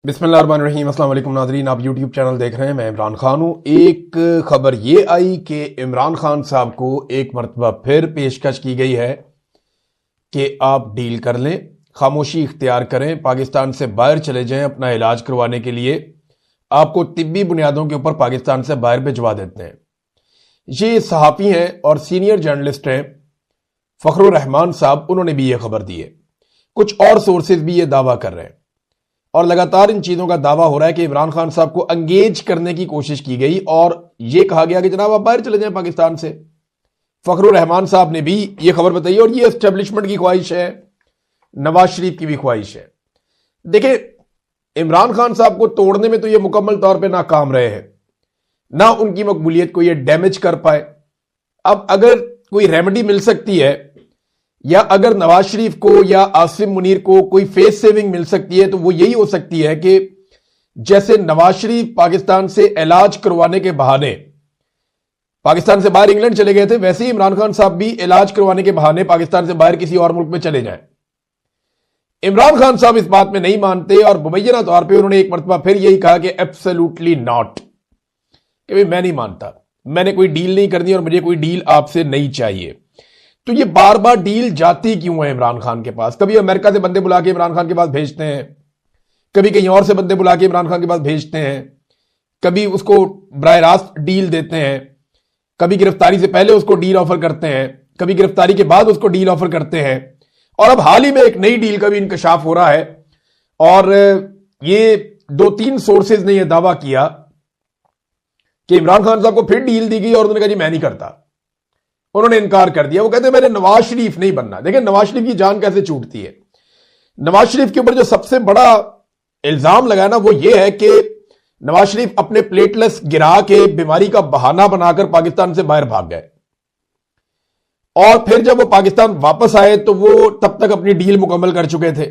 بسم اللہ الرحمن الرحیم۔ السلام علیکم ناظرین، آپ یوٹیوب چینل دیکھ رہے ہیں، میں عمران خان ہوں۔ ایک خبر یہ آئی کہ عمران خان صاحب کو ایک مرتبہ پھر پیشکش کی گئی ہے کہ آپ ڈیل کر لیں، خاموشی اختیار کریں، پاکستان سے باہر چلے جائیں اپنا علاج کروانے کے لیے، آپ کو طبی بنیادوں کے اوپر پاکستان سے باہر بھجوا دیتے ہیں۔ یہ صحافی ہیں اور سینئر جرنلسٹ ہیں فخر الرحمان صاحب، انہوں نے بھی یہ خبر دی ہے۔ کچھ اور سورسز بھی یہ دعویٰ کر رہے ہیں اور لگاتار ان چیزوں کا دعویٰ ہو رہا ہے کہ عمران خان صاحب کو انگیج کرنے کی کوشش کی گئی اور یہ کہا گیا کہ جناب آپ باہر چلے جائیں پاکستان سے۔ فخر الرحمان صاحب نے بھی یہ خبر بتائی اور یہ اسٹیبلشمنٹ کی خواہش ہے، نواز شریف کی بھی خواہش ہے۔ دیکھیں، عمران خان صاحب کو توڑنے میں تو یہ مکمل طور پہ ناکام رہے ہیں، نہ ان کی مقبولیت کو یہ ڈیمیج کر پائے۔ اب اگر کوئی ریمیڈی مل سکتی ہے یا اگر نواز شریف کو یا عاصم منیر کو کوئی فیس سیونگ مل سکتی ہے تو وہ یہی ہو سکتی ہے کہ جیسے نواز شریف پاکستان سے علاج کروانے کے بہانے پاکستان سے باہر انگلینڈ چلے گئے تھے، ویسے ہی عمران خان صاحب بھی علاج کروانے کے بہانے پاکستان سے باہر کسی اور ملک میں چلے جائیں۔ عمران خان صاحب اس بات میں نہیں مانتے اور مبینہ طور پہ انہوں نے ایک مرتبہ پھر یہی کہا کہ ایبسلیوٹلی ناٹ، کہ میں نہیں مانتا، میں نے کوئی ڈیل نہیں کرنی اور مجھے کوئی ڈیل آپ سے نہیں چاہیے۔ تو یہ بار بار ڈیل جاتی کیوں ہے عمران خان کے پاس؟ کبھی امریکہ سے بندے بلا کے عمران خان کے پاس بھیجتے ہیں، کبھی کہیں اور سے بندے بلا کے عمران خان کے پاس بھیجتے ہیں، کبھی اس کو براہ راست ڈیل دیتے ہیں، کبھی گرفتاری سے پہلے اس کو ڈیل آفر کرتے ہیں، کبھی گرفتاری کے بعد اس کو ڈیل آفر کرتے ہیں، اور اب حال ہی میں ایک نئی ڈیل کا بھی انکشاف ہو رہا ہے اور یہ 2-3 سورسز نے یہ دعویٰ کیا کہ عمران خان صاحب کو پھر ڈیل دی گئی اور انہوں نے کہا جی میں نہیں کرتا، انہوں نے انکار کر دیا۔ وہ کہتے ہیں میں نے نواز شریف نہیں بننا۔ دیکھیں نواز شریف کی جان کیسے چھوٹتی ہے۔ نواز شریف کے اوپر جو سب سے بڑا الزام لگا نا وہ یہ ہے کہ نواز شریف اپنے پلیٹلیٹس گرا کے بیماری کا بہانہ بنا کر پاکستان سے باہر بھاگ گئے اور پھر جب وہ پاکستان واپس آئے تو وہ تب تک اپنی ڈیل مکمل کر چکے تھے،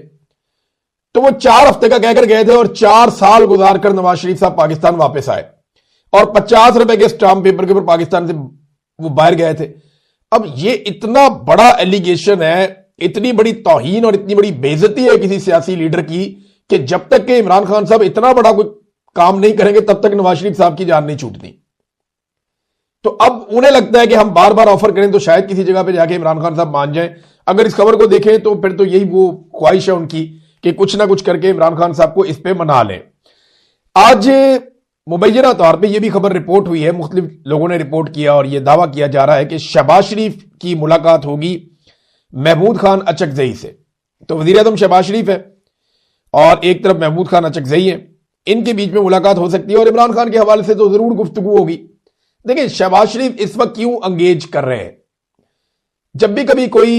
تو وہ 4 ہفتے کا کہہ کر گئے تھے اور 4 سال گزار کر نواز شریف صاحب پاکستان واپس آئے اور 50 روپے کے اسٹامپ پیپر کے اوپر پاکستان سے وہ باہر گئے تھے۔ اب یہ اتنا بڑا ایلیگیشن ہے، اتنی بڑی توہین اور اتنی بڑی بے عزتی ہے کسی سیاسی لیڈر کی کہ جب تک کہ عمران خان صاحب اتنا بڑا کوئی کام نہیں کریں گے تب تک نواز شریف صاحب کی جان نہیں چھوٹتی۔ تو اب انہیں لگتا ہے کہ ہم بار بار آفر کریں تو شاید کسی جگہ پہ جا کے عمران خان صاحب مان جائیں۔ اگر اس خبر کو دیکھیں تو پھر تو یہی وہ خواہش ہے ان کی کہ کچھ نہ کچھ کر کے عمران خان صاحب کو اس پہ منا لیں۔ آج مبینہ طور پہ یہ بھی خبر رپورٹ ہوئی ہے، مختلف لوگوں نے رپورٹ کیا اور یہ دعویٰ کیا جا رہا ہے کہ شہباز شریف کی ملاقات ہوگی محمود خان اچکزئی سے۔ تو وزیر اعظم شہباز شریف ہے اور ایک طرف محمود خان اچکزئی ہے، ان کے بیچ میں ملاقات ہو سکتی ہے اور عمران خان کے حوالے سے تو ضرور گفتگو ہوگی۔ دیکھیں شہباز شریف اس وقت کیوں انگیج کر رہے ہیں؟ جب بھی کبھی کوئی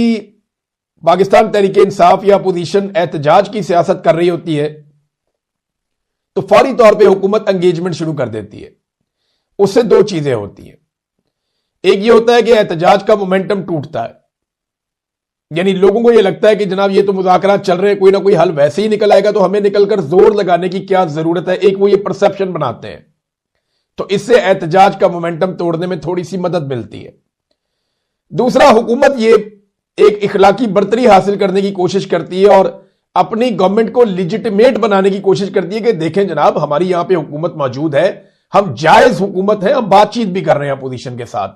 پاکستان تحریک انصاف یا اپوزیشن احتجاج کی سیاست کر رہی ہوتی ہے تو فوری طور پہ حکومت انگیجمنٹ شروع کر دیتی ہے۔ اس سے 2 چیزیں ہوتی ہیں، ایک یہ ہوتا ہے کہ احتجاج کا مومنٹم ٹوٹتا ہے، یعنی لوگوں کو یہ لگتا ہے کہ جناب یہ تو مذاکرات چل رہے ہیں، کوئی نہ کوئی حل ویسے ہی نکل آئے گا تو ہمیں نکل کر زور لگانے کی کیا ضرورت ہے، ایک وہ یہ پرسپشن بناتے ہیں، تو اس سے احتجاج کا مومنٹم توڑنے میں تھوڑی سی مدد ملتی ہے۔ دوسرا، حکومت یہ ایک اخلاقی برتری حاصل کرنے کی کوشش کرتی ہے اور اپنی گورنمنٹ کو لیجیٹیمیٹ بنانے کی کوشش کرتی ہے کہ دیکھیں جناب ہماری یہاں پہ حکومت موجود ہے، ہم جائز حکومت ہے، ہم بات چیت بھی کر رہے ہیں اپوزیشن کے ساتھ۔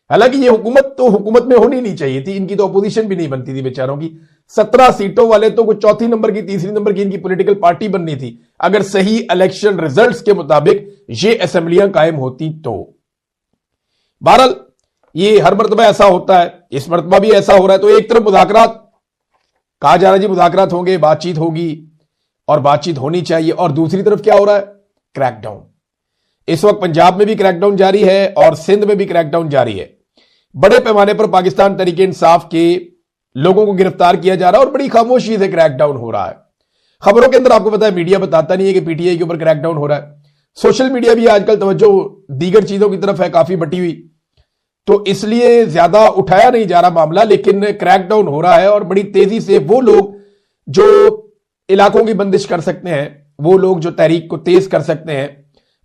حالانکہ یہ حکومت تو حکومت میں ہونی نہیں چاہیے تھی، ان کی تو اپوزیشن بھی نہیں بنتی تھی بیچاروں کی۔ 17 سیٹوں والے تو کوئی 4 نمبر کی 3 نمبر کی ان کی پولیٹیکل پارٹی بننی تھی اگر صحیح الیکشن ریزلٹس کے مطابق یہ اسمبلیاں قائم ہوتی تو۔ بہرحال یہ ہر مرتبہ ایسا ہوتا ہے، اس مرتبہ بھی ایسا ہو رہا ہے۔ تو ایک طرف مذاکرات کہا جا رہا ہے جی مذاکرات ہوں گے، بات چیت ہوگی اور بات چیت ہونی چاہیے، اور دوسری طرف کیا ہو رہا ہے؟ Crack down. اس وقت پنجاب میں بھی کریک ڈاؤن جاری ہے اور سندھ میں بھی کریک ڈاؤن جاری ہے۔ بڑے پیمانے پر پاکستان تحریک انصاف کے لوگوں کو گرفتار کیا جا رہا ہے اور بڑی خاموشی سے کریک ڈاؤن ہو رہا ہے۔ خبروں کے اندر آپ کو پتا ہے میڈیا بتاتا نہیں ہے کہ پی ٹی آئی کے اوپر کریک ڈاؤن ہو رہا ہے۔ سوشل میڈیا بھی آج کل توجہ دیگر چیزوں کی طرف ہے کافی بٹی ہوئی، تو اس لیے زیادہ اٹھایا نہیں جا رہا معاملہ، لیکن کریک ڈاؤن ہو رہا ہے اور بڑی تیزی سے وہ لوگ جو علاقوں کی بندش کر سکتے ہیں، وہ لوگ جو تحریک کو تیز کر سکتے ہیں،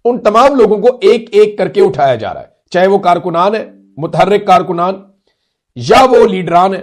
ان تمام لوگوں کو ایک ایک کر کے اٹھایا جا رہا ہے، چاہے وہ کارکنان ہیں، متحرک کارکنان، یا وہ لیڈران ہیں،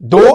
2,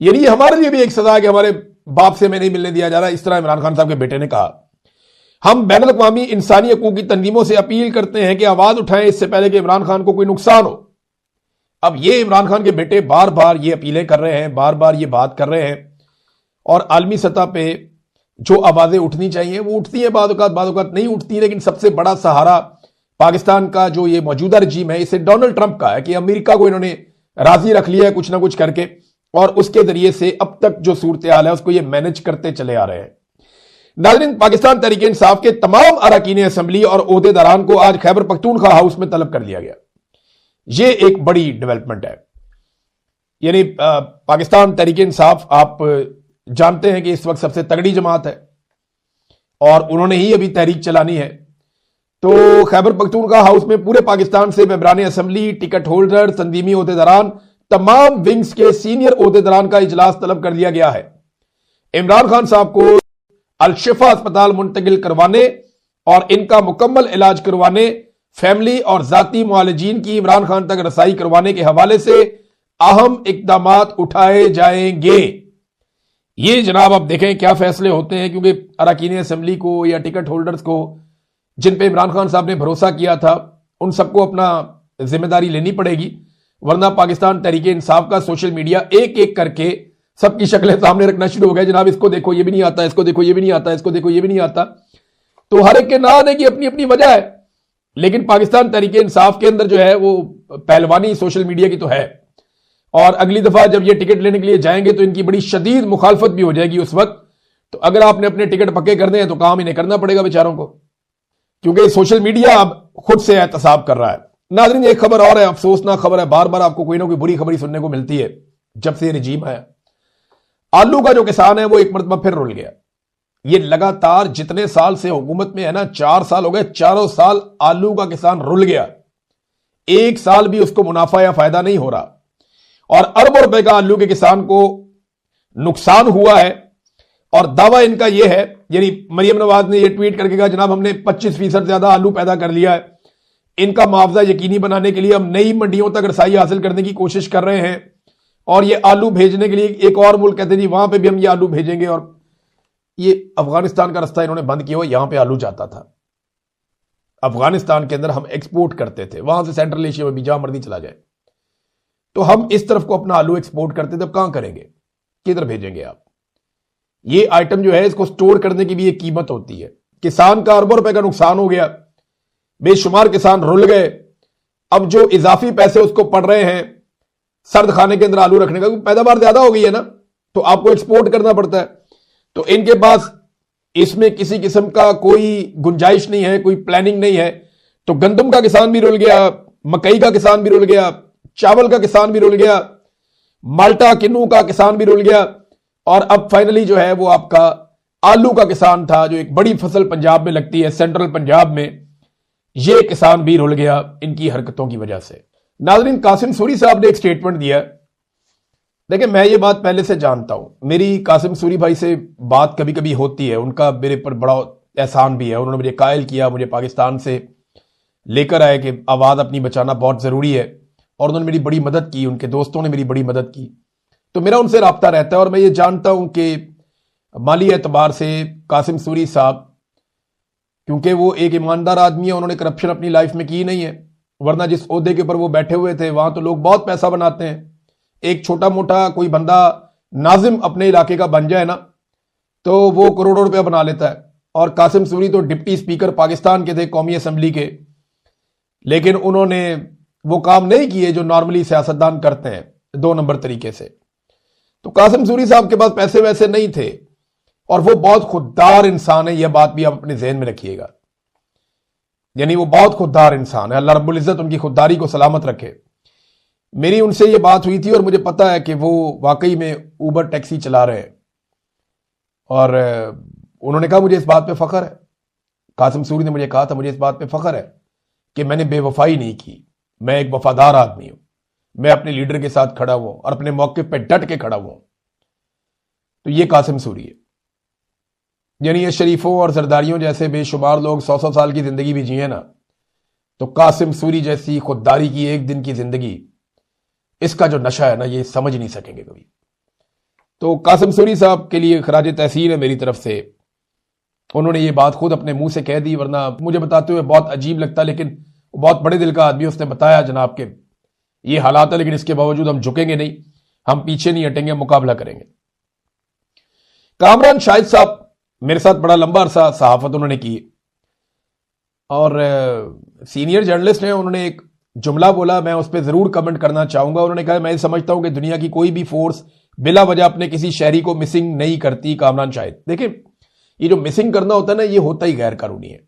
یعنی یہ ہمارے لیے بھی ایک سزا ہے کہ ہمارے باپ سے ہمیں نہیں ملنے دیا جا رہا. اس طرح عمران خان صاحب کے بیٹے نے کہا. ہم بین الاقوامی انسانی حقوق کی تنظیموں سے اپیل کرتے ہیں کہ آواز اٹھائیں اس سے پہلے کہ عمران خان کو کوئی نقصان ہو. اب یہ عمران خان کے بیٹے بار بار یہ اپیلیں کر رہے ہیں, بار بار یہ بات کر رہے ہیں, اور عالمی سطح پہ جو آوازیں اٹھنی چاہیے وہ اٹھتی ہیں, بعض اوقات نہیں اٹھتی. لیکن سب سے بڑا سہارا پاکستان کا جو یہ موجودہ رجیم ہے اسے ڈونلڈ ٹرمپ کا ہے کہ امریکہ کو انہوں نے راضی رکھ لیا ہے کچھ نہ کچھ کر کے, اور اس کے ذریعے سے اب تک جو صورتحال ہے اس کو یہ مینج کرتے چلے آ رہے ہیں. ناظرین, پاکستان تحریک انصاف کے تمام اراکین اسمبلی اور عہدیداران کو آج خیبر پختونخوا ہاؤس میں طلب کر لیا گیا. یہ ایک بڑی ڈیولپمنٹ ہے. یعنی پاکستان تحریک انصاف آپ جانتے ہیں کہ اس وقت سب سے تگڑی جماعت ہے اور انہوں نے ہی ابھی تحریک چلانی ہے. تو خیبر پختونخوا ہاؤس میں پورے پاکستان سے ممبران اسمبلی, ٹکٹ ہولڈر, تنظیمی عہدیداران, تمام ونگز کے سینئر عہدیداران کا اجلاس طلب کر لیا گیا ہے. عمران خان صاحب کو الشفا اسپتال منتقل کروانے اور ان کا مکمل علاج کروانے, فیملی اور ذاتی معالجین کی عمران خان تک رسائی کروانے کے حوالے سے اہم اقدامات اٹھائے جائیں گے. یہ جناب آپ دیکھیں کیا فیصلے ہوتے ہیں, کیونکہ اراکین اسمبلی کو یا ٹکٹ ہولڈرز کو جن پہ عمران خان صاحب نے بھروسہ کیا تھا ان سب کو اپنا ذمہ داری لینی پڑے گی, ورنہ پاکستان تحریک انصاف کا سوشل میڈیا ایک ایک کر کے سب کی شکلیں سامنے رکھنا شروع ہو گئے. جناب اس کو دیکھو یہ بھی نہیں آتا, اس کو دیکھو یہ بھی نہیں آتا, اس کو دیکھو یہ بھی نہیں آتا. تو ہر ایک کے نہ آنے کی اپنی اپنی وجہ ہے, لیکن پاکستان تحریک انصاف کے اندر جو ہے وہ پہلوانی سوشل میڈیا کی تو ہے. اور اگلی دفعہ جب یہ ٹکٹ لینے کے لیے جائیں گے تو ان کی بڑی شدید مخالفت بھی ہو جائے گی اس وقت. تو اگر آپ نے اپنے ٹکٹ پکے کرنے ہیں تو کام انہیں کرنا پڑے گا بیچاروں کو, کیونکہ سوشل میڈیا اب خود سے احتساب کر رہا ہے. ناظرین, ایک خبر اور ہے, افسوسناک خبر ہے, بار بار آپ کو کوئی نہ کوئی بری خبری سننے کو ملتی ہے جب سے یہ رجیم ہے. آلو کا جو کسان ہے وہ ایک مرتبہ پھر رل گیا. یہ لگاتار جتنے سال سے حکومت میں ہے نا, 4 سال ہو گئے, چاروں سال آلو کا کسان رل گیا. ایک سال بھی اس کو منافع یا فائدہ نہیں ہو رہا, اور اربوں روپے کا آلو کے کسان کو نقصان ہوا ہے. اور دعویٰ ان کا یہ ہے, یعنی مریم نواز نے یہ ٹویٹ کر کے کہا جناب ہم نے 25% زیادہ آلو پیدا کر لیا ہے. ان کا معاوضہ یقینی بنانے کے لیے ہم نئی منڈیوں تک رسائی حاصل کرنے کی کوشش کر رہے ہیں, اور یہ آلو بھیجنے کے لیے ایک اور ملک کہتے ہیں جی وہاں پہ بھی ہم یہ آلو بھیجیں گے. اور یہ افغانستان کا رستہ انہوں نے بند کیا ہوا, یہاں پہ آلو جاتا تھا. افغانستان کے اندر ہم ایکسپورٹ کرتے تھے, وہاں سے سینٹرل ایشیا میں بھی جہاں مرضی چلا جائے. تو ہم اس طرف کو اپنا آلو ایکسپورٹ کرتے تھے, اب کہاں کریں گے, کدھر بھیجیں گے آپ؟ یہ آئٹم جو ہے اس کو سٹور کرنے کی بھی ایک قیمت ہوتی ہے. کسان کا اربوں روپے کا نقصان ہو گیا, بے شمار کسان رل گئے. اب جو اضافی پیسے اس کو پڑ رہے ہیں سرد خانے کے اندر آلو رکھنے کا, پیداوار زیادہ ہو گئی ہے نا, تو آپ کو ایکسپورٹ کرنا پڑتا ہے. تو ان کے پاس اس میں کسی قسم کا کوئی گنجائش نہیں ہے, کوئی پلاننگ نہیں ہے. تو گندم کا کسان بھی رل گیا, مکئی کا کسان بھی رل گیا, چاول کا کسان بھی رل گیا, مالٹا کنو کا کسان بھی رل گیا, اور اب فائنلی جو ہے وہ آپ کا آلو کا کسان تھا جو ایک بڑی فصل پنجاب میں لگتی ہے, سینٹرل پنجاب میں, یہ کسان بھی رل گیا ان کی حرکتوں کی وجہ سے. ناظرین, قاسم سوری صاحب نے ایک سٹیٹمنٹ دیا. دیکھیں میں یہ بات پہلے سے جانتا ہوں, میری قاسم سوری بھائی سے بات کبھی کبھی ہوتی ہے, ان کا میرے پر بڑا احسان بھی ہے. انہوں نے مجھے قائل کیا, مجھے پاکستان سے لے کر آئے کہ آواز اپنی بچانا بہت ضروری ہے, اور انہوں نے میری بڑی مدد کی, ان کے دوستوں نے میری بڑی مدد کی. تو میرا ان سے رابطہ رہتا ہے, اور میں یہ جانتا ہوں کہ مالی اعتبار سے قاسم سوری صاحب, کیونکہ وہ ایک ایماندار آدمی ہے, انہوں نے کرپشن اپنی لائف میں کی نہیں ہے, ورنہ جس عہدے کے اوپر وہ بیٹھے ہوئے تھے وہاں تو لوگ بہت پیسہ بناتے ہیں. ایک چھوٹا موٹا کوئی بندہ ناظم اپنے علاقے کا بن جائے نا تو وہ کروڑوں روپے بنا لیتا ہے. اور قاسم سوری تو ڈپٹی سپیکر پاکستان کے تھے, قومی اسمبلی کے, لیکن انہوں نے وہ کام نہیں کیے جو نارملی سیاستدان کرتے ہیں 2 نمبر طریقے سے. تو قاسم سوری صاحب کے پاس پیسے ویسے نہیں تھے, اور وہ بہت خوددار انسان ہے, یہ بات بھی آپ اپنے ذہن میں رکھیے گا. یعنی وہ بہت خوددار انسان ہے, اللہ رب العزت ان کی خودداری کو سلامت رکھے. میری ان سے یہ بات ہوئی تھی, اور مجھے پتا ہے کہ وہ واقعی میں اوبر ٹیکسی چلا رہے ہیں, اور انہوں نے کہا مجھے اس بات پہ فخر ہے, قاسم سوری نے مجھے کہا تھا مجھے اس بات پہ فخر ہے کہ میں نے بے وفائی نہیں کی, میں ایک وفادار آدمی ہوں, میں اپنے لیڈر کے ساتھ کھڑا ہوں اور اپنے موقع پہ ڈٹ کے کھڑا ہوں. تو یہ قاسم سوری ہے. یعنی یہ شریفوں اور زرداریوں جیسے بے شمار لوگ 100 سال کی زندگی بھی جیے نا, تو قاسم سوری جیسی خودداری کی ایک دن کی زندگی, اس کا جو نشہ ہے نا یہ سمجھ نہیں سکیں گے کبھی. تو قاسم سوری صاحب کے لیے خراج تحسین ہے میری طرف سے، انہوں نے یہ بات خود اپنے منہ سے کہہ دی، ورنہ مجھے بتاتے ہوئے بہت عجیب لگتا، لیکن بہت بڑے دل کا آدمی، اس نے بتایا جناب کہ یہ حالات ہے، لیکن اس کے باوجود ہم جھکیں گے نہیں، ہم پیچھے نہیں ہٹیں گے، مقابلہ کریں گے۔ کامران شاہد صاحب میرے ساتھ بڑا لمبا عرصہ صحافت انہوں نے کی، اور سینئر جرنلسٹ ہیں، انہوں نے ایک جملہ بولا، میں اس پہ ضرور کمنٹ کرنا چاہوں گا۔ انہوں نے کہا میں سمجھتا ہوں کہ دنیا کی کوئی بھی فورس بلا وجہ اپنے کسی شہری کو مسنگ نہیں کرتی۔ کامران شاہد، دیکھیں یہ جو مسنگ کرنا ہوتا ہے نا، یہ ہوتا ہی غیر قانونی ہے،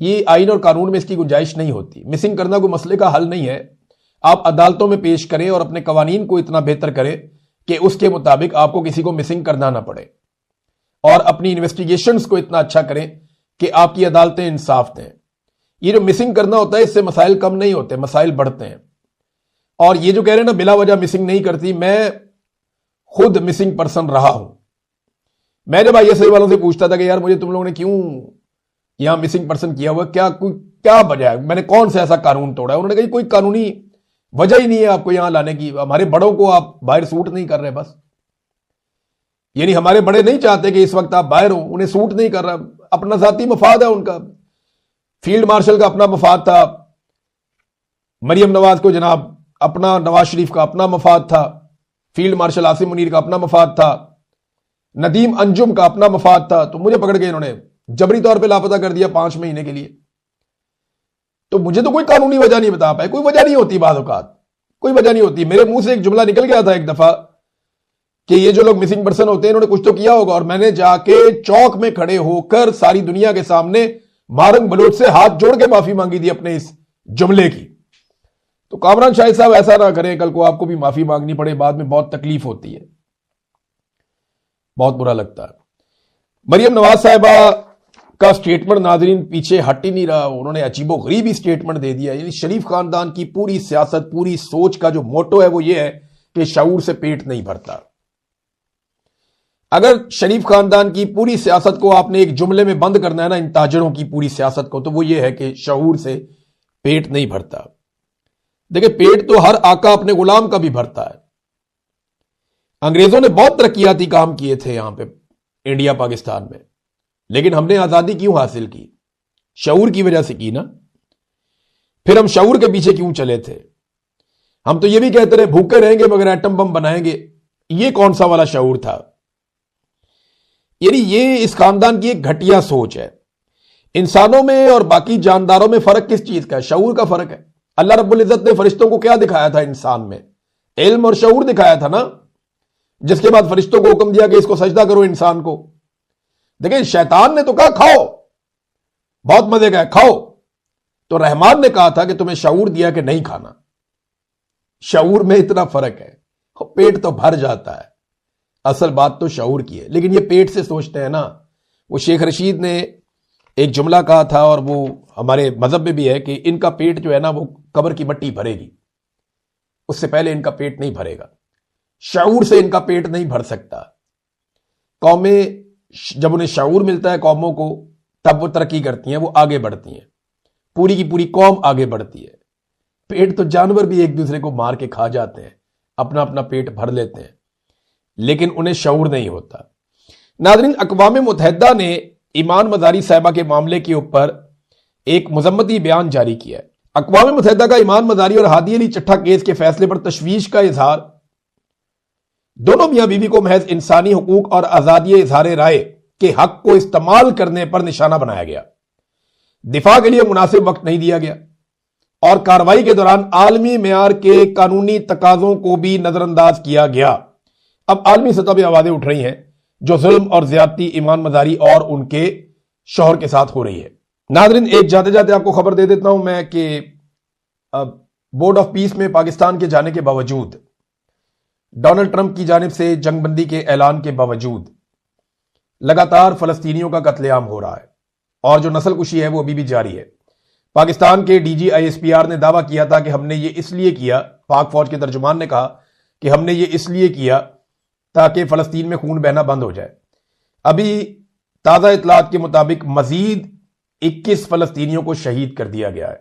یہ آئین اور قانون میں اس کی گنجائش نہیں ہوتی۔ مسنگ کرنا کوئی مسئلے کا حل نہیں ہے، آپ عدالتوں میں پیش کریں اور اپنے قوانین کو اتنا بہتر کریں کہ اس کے مطابق آپ کو کسی کو مسنگ کرنا نہ پڑے، اور اپنی انویسٹیگیشنز کو اتنا اچھا کریں کہ آپ کی عدالتیں انصاف دیں۔ یہ جو مسنگ کرنا ہوتا ہے، اس سے مسائل کم نہیں ہوتے، مسائل بڑھتے ہیں۔ اور یہ جو کہہ رہے ہیں نا بلا وجہ مسنگ نہیں کرتی، میں خود مسنگ پرسن رہا ہوں۔ میں جب آئی ایس آئی والوں سے پوچھتا تھا کہ یار مجھے تم لوگوں نے کیوں یہاں مسنگ پرسن کیا ہوا، کیا وجہ ہے، میں نے کون سا ایسا قانون توڑا ہے؟ انہوں نے کہا کوئی قانونی وجہ ہی نہیں ہے آپ کو یہاں لانے کی، ہمارے بڑوں کو آپ باہر سوٹ نہیں کر رہے، بس یعنی ہمارے بڑے نہیں چاہتے کہ اس وقت آپ باہر ہوں، انہیں سوٹ نہیں کر رہا، اپنا ذاتی مفاد ہے ان کا۔ فیلڈ مارشل کا اپنا مفاد تھا، مریم نواز کو جناب اپنا، نواز شریف کا اپنا مفاد تھا، فیلڈ مارشل عاصم منیر کا اپنا مفاد تھا، ندیم انجم کا اپنا مفاد تھا، تو مجھے پکڑ کے انہوں نے جبری طور پہ لاپتہ کر دیا 5 مہینے کے لیے۔ تو مجھے تو کوئی قانونی وجہ نہیں بتا پائے، کوئی وجہ نہیں ہوتی، بعض اوقات کوئی وجہ نہیں ہوتی۔ میرے منہ سے ایک جملہ نکل گیا تھا ایک دفعہ کہ یہ جو لوگ مسنگ پرسن ہوتے ہیں انہوں نے کچھ تو کیا ہوگا، اور میں نے جا کے چوک میں کھڑے ہو کر ساری دنیا کے سامنے مارنگ بلوچ سے ہاتھ جوڑ کے معافی مانگی تھی اپنے اس جملے کی۔ تو کامران شاہد صاحب ایسا نہ کریں، کل کو آپ کو بھی معافی مانگنی پڑے، بعد میں بہت تکلیف ہوتی ہے، بہت برا لگتا ہے۔ مریم نواز صاحبہ کا سٹیٹمنٹ ناظرین پیچھے ہٹ ہی نہیں رہا، انہوں نے عجیب و غریب ہی سٹیٹمنٹ دے دیا۔ یعنی شریف خاندان کی پوری سیاست، پوری سوچ کا جو موٹو ہے وہ یہ ہے کہ شعور سے پیٹ نہیں بھرتا۔ اگر شریف خاندان کی پوری سیاست کو آپ نے ایک جملے میں بند کرنا ہے نا، ان تاجروں کی پوری سیاست کو، تو وہ یہ ہے کہ شعور سے پیٹ نہیں بھرتا۔ دیکھیں پیٹ تو ہر آقا اپنے غلام کا بھی بھرتا ہے۔ انگریزوں نے بہت ترقیاتی کام کیے تھے یہاں پہ انڈیا پاکستان میں، لیکن ہم نے آزادی کیوں حاصل کی؟ شعور کی وجہ سے کی نا۔ پھر ہم شعور کے پیچھے کیوں چلے تھے؟ ہم تو یہ بھی کہتے رہے بھوکے رہیں گے مگر ایٹم بم بنائیں گے، یہ کون سا والا شعور تھا؟ یعنی یہ اس خاندان کی ایک گھٹیا سوچ ہے۔ انسانوں میں اور باقی جانداروں میں فرق کس چیز کا ہے؟ شعور کا فرق ہے۔ اللہ رب العزت نے فرشتوں کو کیا دکھایا تھا انسان میں؟ علم اور شعور دکھایا تھا نا، جس کے بعد فرشتوں کو حکم دیا کہ اس کو سجدہ کرو انسان کو۔ دیکھیں شیطان نے تو کہا کھاؤ، بہت مزے کا ہے کھاؤ، تو رحمان نے کہا تھا کہ تمہیں شعور دیا کہ نہیں کھانا۔ شعور میں اتنا فرق ہے، پیٹ تو بھر جاتا ہے، اصل بات تو شعور کی ہے، لیکن یہ پیٹ سے سوچتے ہیں نا۔ وہ شیخ رشید نے ایک جملہ کہا تھا، اور وہ ہمارے مذہب میں بھی ہے کہ ان کا پیٹ جو ہے نا وہ قبر کی مٹی بھرے گی، اس سے پہلے ان کا پیٹ نہیں بھرے گا۔ شعور سے ان کا پیٹ نہیں بھر سکتا۔ قومیں جب انہیں شعور ملتا ہے قوموں کو، تب وہ ترقی کرتی ہیں، وہ آگے بڑھتی ہیں، پوری کی پوری قوم آگے بڑھتی ہے۔ پیٹ تو جانور بھی ایک دوسرے کو مار کے کھا جاتے ہیں، اپنا اپنا پیٹ بھر لیتے ہیں، لیکن انہیں شعور نہیں ہوتا۔ ناظرین اقوام متحدہ نے ایمان مزاری صاحبہ کے معاملے کے اوپر ایک مذمتی بیان جاری کیا ہے۔ اقوام متحدہ کا ایمان مزاری اور ہادی علی چٹھا کیس کے فیصلے پر تشویش کا اظہار۔ دونوں میاں بیوی کو محض انسانی حقوق اور آزادی اظہار رائے کے حق کو استعمال کرنے پر نشانہ بنایا گیا، دفاع کے لیے مناسب وقت نہیں دیا گیا، اور کارروائی کے دوران عالمی معیار کے قانونی تقاضوں کو بھی نظر انداز کیا گیا۔ اب عالمی سطح پہ آوازیں اٹھ رہی ہیں جو ظلم اور زیادتی ایمان مزاری اور ان کے شوہر کے ساتھ ہو رہی ہے۔ ناظرین ایک جاتے جاتے آپ کو خبر دے دیتا ہوں میں کہ بورڈ آف پیس میں پاکستان کے جانے کے باوجود، ڈونلڈ ٹرمپ کی جانب سے جنگ بندی کے اعلان کے باوجود، لگاتار فلسطینیوں کا قتل عام ہو رہا ہے، اور جو نسل کشی ہے وہ ابھی بھی جاری ہے۔ پاکستان کے D G I S P R نے دعویٰ کیا تھا کہ ہم نے یہ اس لیے کیا، پاک فوج کے ترجمان نے کہا کہ ہم نے یہ اس لیے کیا تاکہ فلسطین میں خون بہنا بند ہو جائے۔ ابھی تازہ اطلاعات کے مطابق مزید 21 فلسطینیوں کو شہید کر دیا گیا ہے۔